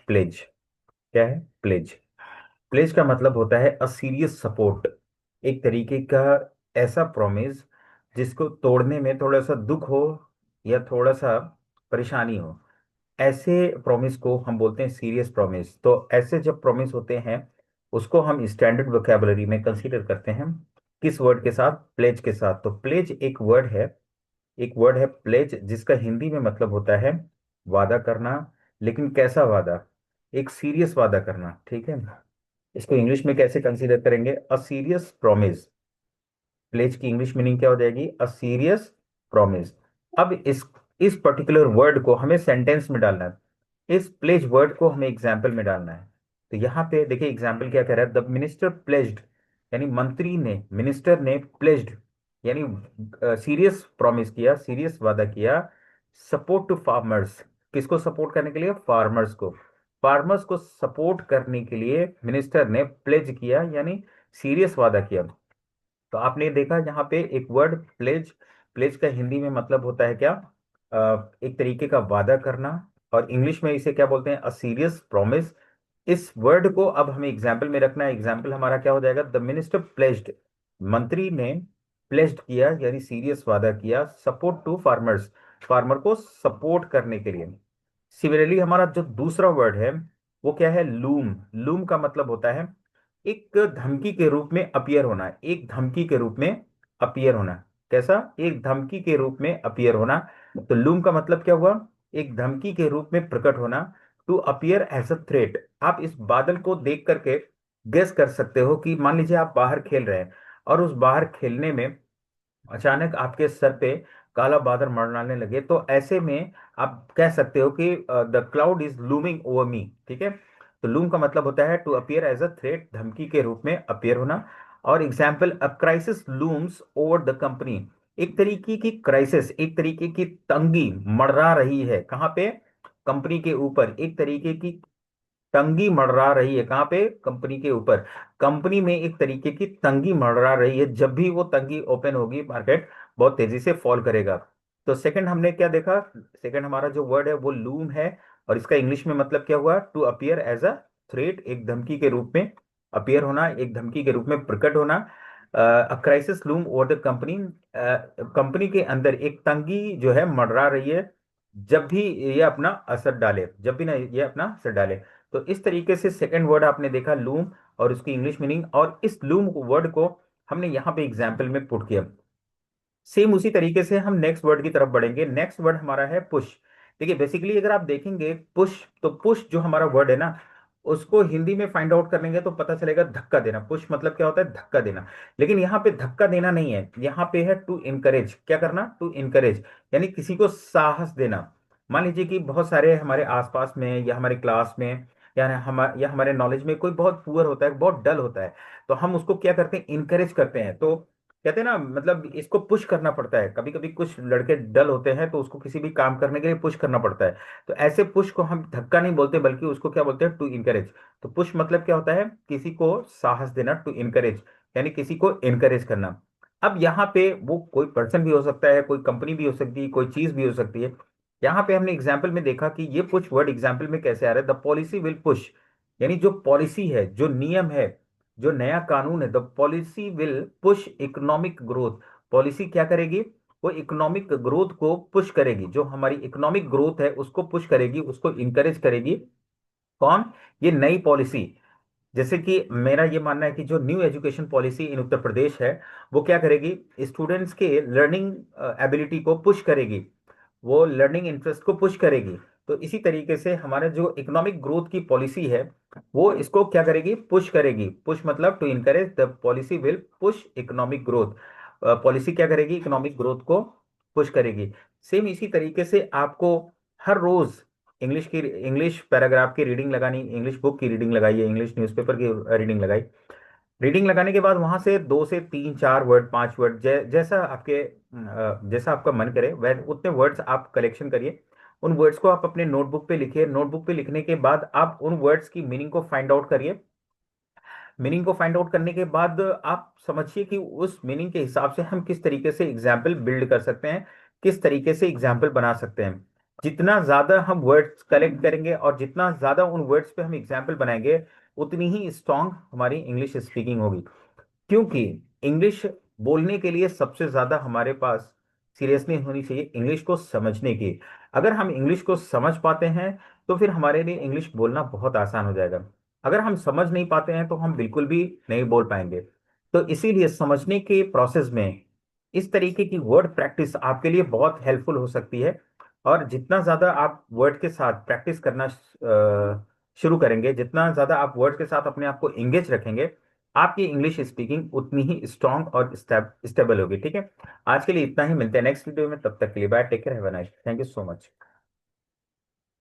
Pledge. क्या है pledge? Pledge का मतलब होता है अ सीरियस सपोर्ट, एक तरीके का ऐसा प्रॉमिस जिसको तोड़ने में थोड़ा सा दुख हो या थोड़ा सा परेशानी हो, ऐसे प्रॉमिस को हम बोलते हैं सीरियस प्रॉमिस। तो ऐसे जब प्रॉमिस होते हैं उसको हम स्टैंडर्ड वोकैबुलरी में कंसीडर करते हैं। किस वर्ड के साथ? प्लेज के साथ। तो प्लेज एक वर्ड है, एक वर्ड है प्लेज, जिसका हिंदी में मतलब होता है वादा करना। लेकिन कैसा वादा? एक सीरियस वादा करना, ठीक है। इसको इंग्लिश में कैसे कंसीडर करेंगे? A serious promise. प्लेज की इंग्लिश मीनिंग क्या हो जाएगी? A serious promise. अब इस पर्टिकुलर वर्ड को हमें सेंटेंस में डालना है, इस प्लेज वर्ड को हमें एग्जाम्पल में डालना है। तो यहाँ पे देखिए एग्जाम्पल क्या कह रहा है, द मिनिस्टर प्लेज्ड, यानी मंत्री ने, मिनिस्टर ने प्लेज्ड यानी सीरियस प्रॉमिस किया, सीरियस वादा किया, सपोर्ट टू फार्मर्स। किसको सपोर्ट करने के लिए? फार्मर्स को। फार्मर्स को सपोर्ट करने के लिए मिनिस्टर ने प्लेज किया, यानी सीरियस वादा किया। तो आपने देखा यहाँ पे एक वर्ड प्लेज। प्लेज का हिंदी में मतलब होता है क्या? एक तरीके का वादा करना। और इंग्लिश में इसे क्या बोलते हैं? A serious promise. इस वर्ड को अब हमें एग्जाम्पल में रखना है। एग्जाम्पल हमारा क्या हो जाएगा? द मिनिस्टर प्लेज्ड, मंत्री ने प्लेज्ड किया यानी सीरियस वादा किया, सपोर्ट टू फार्मर्स, फार्मर को सपोर्ट करने के लिए। सिमिलरली हमारा जो दूसरा वर्ड है वो क्या है? लूम। लूम का मतलब होता है एक धमकी के रूप में अपीयर होना, एक धमकी के रूप में अपीयर होना। कैसा? एक धमकी के रूप में अपीयर होना। तो लूम का मतलब क्या हुआ? एक धमकी के रूप में प्रकट होना। To appear as a threat. आप इस बादल को देख करके गेस कर सकते हो कि मान लीजिए आप बाहर खेल रहे हैं और उस बाहर खेलने में अचानक आपके सर पे काला बादल मंडराने लगे, तो ऐसे में आप कह सकते हो कि the cloud is looming over me, ठीक है। तो लूम का मतलब होता है to appear as a threat, धमकी के रूप में अपीयर होना। और example, a crisis looms over the company. एक तरीके की क्राइसिस, एक तरीके की तंगी मंडरा रही है। कहाँ पे? कंपनी के ऊपर। एक तरीके की तंगी मंडरा रही है। कहाँ पे? कंपनी के ऊपर। कंपनी में एक तरीके की तंगी मंडरा रही है। जब भी वो तंगी ओपन होगी, मार्केट बहुत तेजी से फॉल करेगा। तो सेकंड हमने क्या देखा? सेकंड हमारा जो वर्ड है वो लूम है, और इसका इंग्लिश में मतलब क्या हुआ? To appear as a threat, एक धमकी के रूप में अपीयर होना, एक धमकी के रूप में प्रकट होना। A crisis loom over the company, company के अंदर एक तंगी जो है मंडरा रही है, जब भी ये अपना असर डाले, जब भी ना ये अपना असर डाले। तो इस तरीके से सेकंड वर्ड आपने देखा लूम और उसकी इंग्लिश मीनिंग, और इस लूम वर्ड को हमने यहाँ पे एग्जाम्पल में पुट किया। सेम उसी तरीके से हम नेक्स्ट वर्ड की तरफ बढ़ेंगे। नेक्स्ट वर्ड हमारा है पुश। देखिए बेसिकली अगर आप देखेंगे पुश, तो पुश जो हमारा वर्ड है ना, उसको हिंदी में फाइंड आउट करेंगे तो पता चलेगा धक्का देना। पुश मतलब क्या होता है? धक्का देना। लेकिन यहाँ पे धक्का देना नहीं है, यहाँ पे है टू इनकरेज। क्या करना? टू इनकरेज, यानी किसी को साहस देना। मान लीजिए कि बहुत सारे हमारे आसपास में या हमारे क्लास में या हमारे नॉलेज में कोई बहुत पुअर होता है, बहुत डल होता है, तो हम उसको क्या करते हैं? इनकरेज करते हैं। तो कहते हैं ना, मतलब इसको पुश करना पड़ता है। कभी कभी कुछ लड़के डल होते हैं तो उसको किसी भी काम करने के लिए पुश करना पड़ता है। तो ऐसे पुश को हम धक्का नहीं बोलते, बल्कि उसको क्या बोलते हैं? To encourage. तो पुश मतलब क्या होता है? किसी को साहस देना, टू इनकरेज, यानी किसी को इनकरेज करना। अब यहाँ पे वो कोई पर्सन भी हो सकता है, कोई कंपनी भी हो सकती है, कोई चीज भी हो सकती है। यहाँ पे हमने एग्जाम्पल में देखा कि ये पुश वर्ड एग्जाम्पल में कैसे आ रहा है? द पॉलिसी विल पुश, यानी जो पॉलिसी है, जो नियम है, जो नया कानून है, the policy will push economic growth. Policy क्या करेगी? वो इकोनॉमिक ग्रोथ को पुश करेगी, जो हमारी इकोनॉमिक ग्रोथ है उसको पुश करेगी, उसको इंकरेज करेगी। कौन? ये नई पॉलिसी। जैसे कि मेरा ये मानना है कि जो new education policy in Uttar Pradesh है, वो क्या करेगी? स्टूडेंट्स के लर्निंग एबिलिटी को पुश करेगी, वो लर्निंग इंटरेस्ट को पुश करेगी। तो इसी तरीके से हमारा जो इकोनॉमिक ग्रोथ की पॉलिसी है वो इसको क्या करेगी? पुश करेगी। पुश मतलब to encourage, the policy will push economic growth. Policy क्या करेगी? इकोनॉमिक ग्रोथ को पुश करेगी। सेम इसी तरीके से आपको हर रोज इंग्लिश पैराग्राफ की रीडिंग लगानी, इंग्लिश बुक की रीडिंग लगाइए, इंग्लिश न्यूज़पेपर की रीडिंग लगाई। रीडिंग लगाने के बाद वहां से दो से तीन चार वर्ड, पांच वर्ड, जैसा आपके जैसा आपका मन करे वह उतने वर्ड्स आप कलेक्शन करिए। उन वर्ड्स को आप अपने नोटबुक पे लिखिए। नोटबुक पे लिखने के बाद आप उन वर्ड्स की मीनिंग को फाइंड आउट करिए। मीनिंग को फाइंड आउट करने के बाद आप समझिए कि उस मीनिंग के हिसाब से हम किस तरीके से एग्जाम्पल बिल्ड कर सकते हैं, किस तरीके से एग्जाम्पल बना सकते हैं। जितना ज्यादा हम वर्ड्स कलेक्ट करेंगे और जितना ज्यादा उन वर्ड्स पे हम एग्जाम्पल बनाएंगे, उतनी ही स्ट्रांग हमारी इंग्लिश स्पीकिंग होगी। क्योंकि इंग्लिश बोलने के लिए सबसे ज्यादा हमारे पास सीरियसनेस होनी चाहिए इंग्लिश को समझने की। अगर हम इंग्लिश को समझ पाते हैं तो फिर हमारे लिए इंग्लिश बोलना बहुत आसान हो जाएगा। अगर हम समझ नहीं पाते हैं तो हम बिल्कुल भी नहीं बोल पाएंगे। तो इसीलिए समझने के प्रोसेस में इस तरीके की वर्ड प्रैक्टिस आपके लिए बहुत हेल्पफुल हो सकती है। और जितना ज्यादा आप वर्ड के साथ प्रैक्टिस करना शुरू करेंगे, जितना ज्यादा आप वर्ड के साथ अपने आप को एंगेज रखेंगे, आपकी इंग्लिश स्पीकिंग उतनी ही स्ट्रांग और स्टेबल होगी। ठीक है, आज के लिए इतना ही, मिलते हैं नेक्स्ट वीडियो में, तब तक के लिए bye, take care, have a nice, thank you so much.